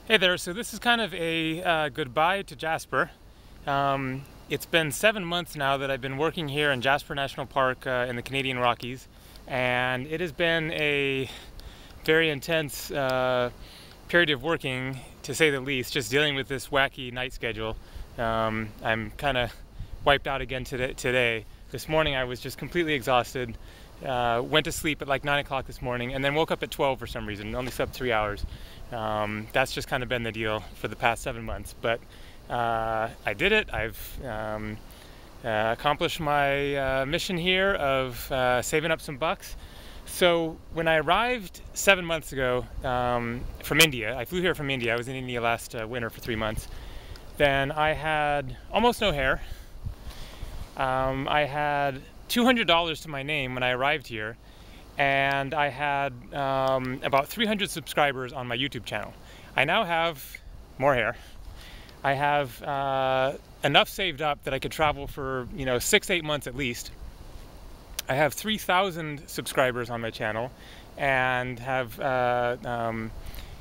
Hey there, so this is kind of a goodbye to Jasper. It's been 7 months now that I've been working here in Jasper National Park in the Canadian Rockies, and it has been a very intense period of working, to say the least, just dealing with this wacky night schedule. I'm kind of wiped out again today. This morning I was just completely exhausted. Went to sleep at like 9 o'clock this morning and then woke up at 12 for some reason. Only slept 3 hours. That's just kind of been the deal for the past 7 months. But I did it. I've accomplished my mission here of saving up some bucks. So when I arrived 7 months ago from India, I flew here from India. I was in India last winter for 3 months. Then I had almost no hair. I had $200 to my name when I arrived here, and I had about 300 subscribers on my YouTube channel. I now have more hair. I have enough saved up that I could travel for 6-8 months at least. I have 3,000 subscribers on my channel and have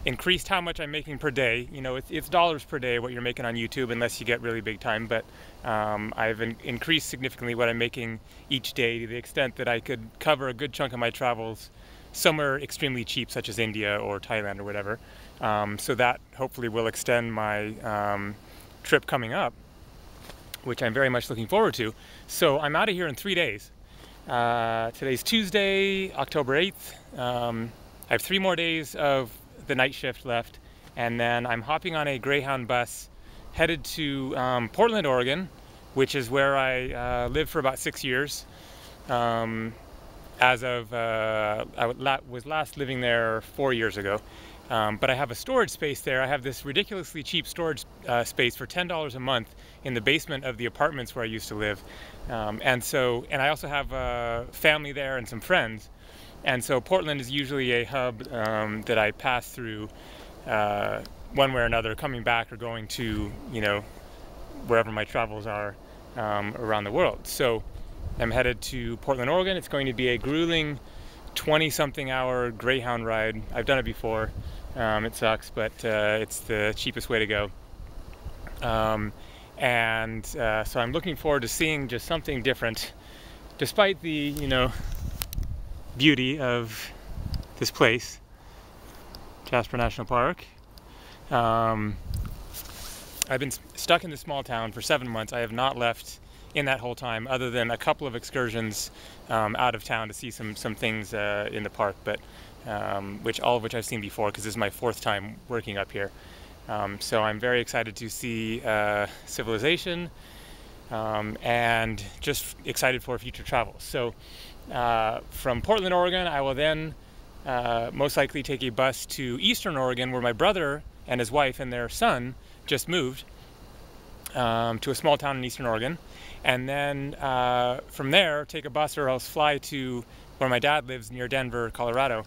increased how much I'm making per day. It's dollars per day what you're making on YouTube unless you get really big time, but I've increased significantly what I'm making each day to the extent that I could cover a good chunk of my travels somewhere extremely cheap, such as India or Thailand or whatever. So that hopefully will extend my trip coming up, which I'm very much looking forward to. So I'm out of here in 3 days. Today's Tuesday, October 8th. I have 3 more days of the night shift left, and then I'm hopping on a Greyhound bus headed to Portland, Oregon, which is where I lived for about 6 years. As of I was last living there 4 years ago, but I have a storage space there. I have this ridiculously cheap storage space for $10 a month in the basement of the apartments where I used to live, and I also have a family there and some friends. And so Portland is usually a hub that I pass through one way or another, coming back or going to, wherever my travels are around the world. So I'm headed to Portland, Oregon. It's going to be a grueling 20-something hour Greyhound ride. I've done it before. It sucks, but it's the cheapest way to go. So I'm looking forward to seeing just something different, despite the, beauty of this place, Jasper National Park. I've been stuck in this small town for 7 months. I have not left in that whole time, other than a couple of excursions out of town to see some things in the park, but all of which I've seen before because this is my 4th time working up here. So I'm very excited to see civilization and just excited for future travel. So from Portland, Oregon, I will then most likely take a bus to Eastern Oregon, where my brother and his wife and their son just moved to a small town in Eastern Oregon, and then from there take a bus or else fly to where my dad lives near Denver, Colorado,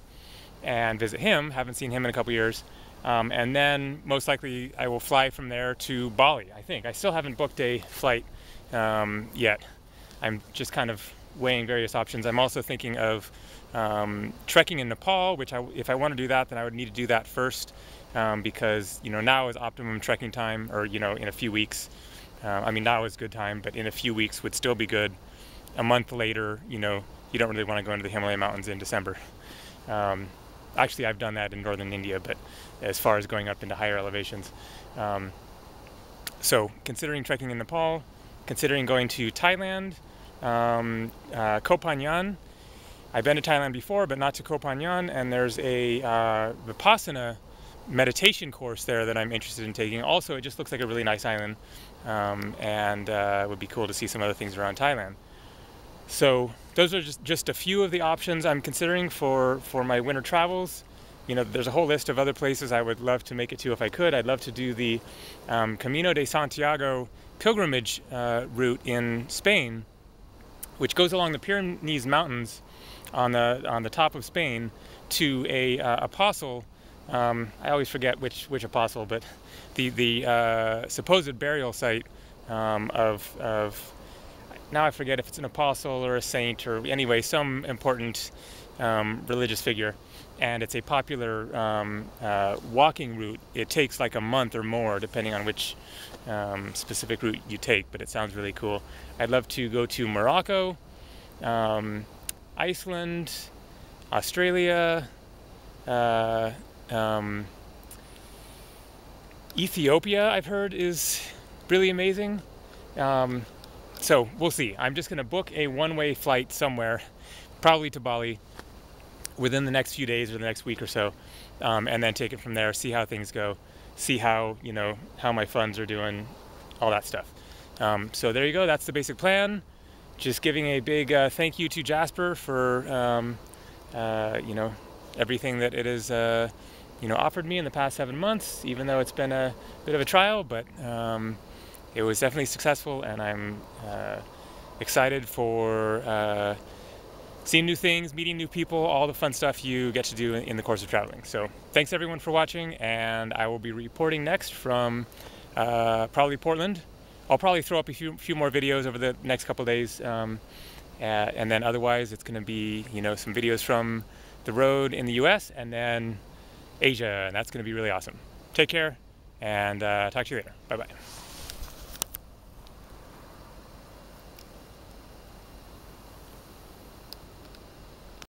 and visit him. Haven't seen him in a couple years. And then most likely I will fly from there to Bali. I think I still haven't booked a flight yet. I'm just kind of weighing various options. I'm also thinking of trekking in Nepal, which if I want to do that, then I would need to do that first, because now is optimum trekking time, or in a few weeks. I mean, now is good time, but in a few weeks would still be good. A month later, you don't really want to go into the Himalaya mountains in December. Actually, I've done that in northern India, but as far as going up into higher elevations. So considering trekking in Nepal, considering going to Thailand, Koh Phangan. I've been to Thailand before, but not to Koh Phangan, and there's a Vipassana meditation course there that I'm interested in taking. Also, it just looks like a really nice island, and it would be cool to see some other things around Thailand. So those are just a few of the options I'm considering for my winter travels. There's a whole list of other places I would love to make it to if I could. I'd love to do the Camino de Santiago pilgrimage route in Spain, which goes along the Pyrenees Mountains on the top of Spain to a apostle. I always forget which apostle, but the supposed burial site of now I forget if it's an apostle or a saint, or anyway some important religious figure. and it's a popular walking route. It takes like a month or more depending on which specific route you take, but it sounds really cool. I'd love to go to Morocco, Iceland, Australia, Ethiopia, I've heard, is really amazing. So we'll see. I'm just going to book a one-way flight somewhere, probably to Bali, within the next few days or the next week or so, and then take it from there, see how things go, see how, you know, how my funds are doing, all that stuff. So there you go. That's the basic plan. Just giving a big thank you to Jasper for, you know, everything that it has, you know, offered me in the past 7 months, even though it's been a bit of a trial, but it was definitely successful, and I'm excited for seeing new things, meeting new people, all the fun stuff you get to do in the course of traveling. So thanks everyone for watching, and I will be reporting next from probably Portland. I'll probably throw up a few more videos over the next couple of days, and then otherwise it's going to be, you know, some videos from the road in the US and then Asia, and that's going to be really awesome. Take care, and talk to you later. Bye-bye.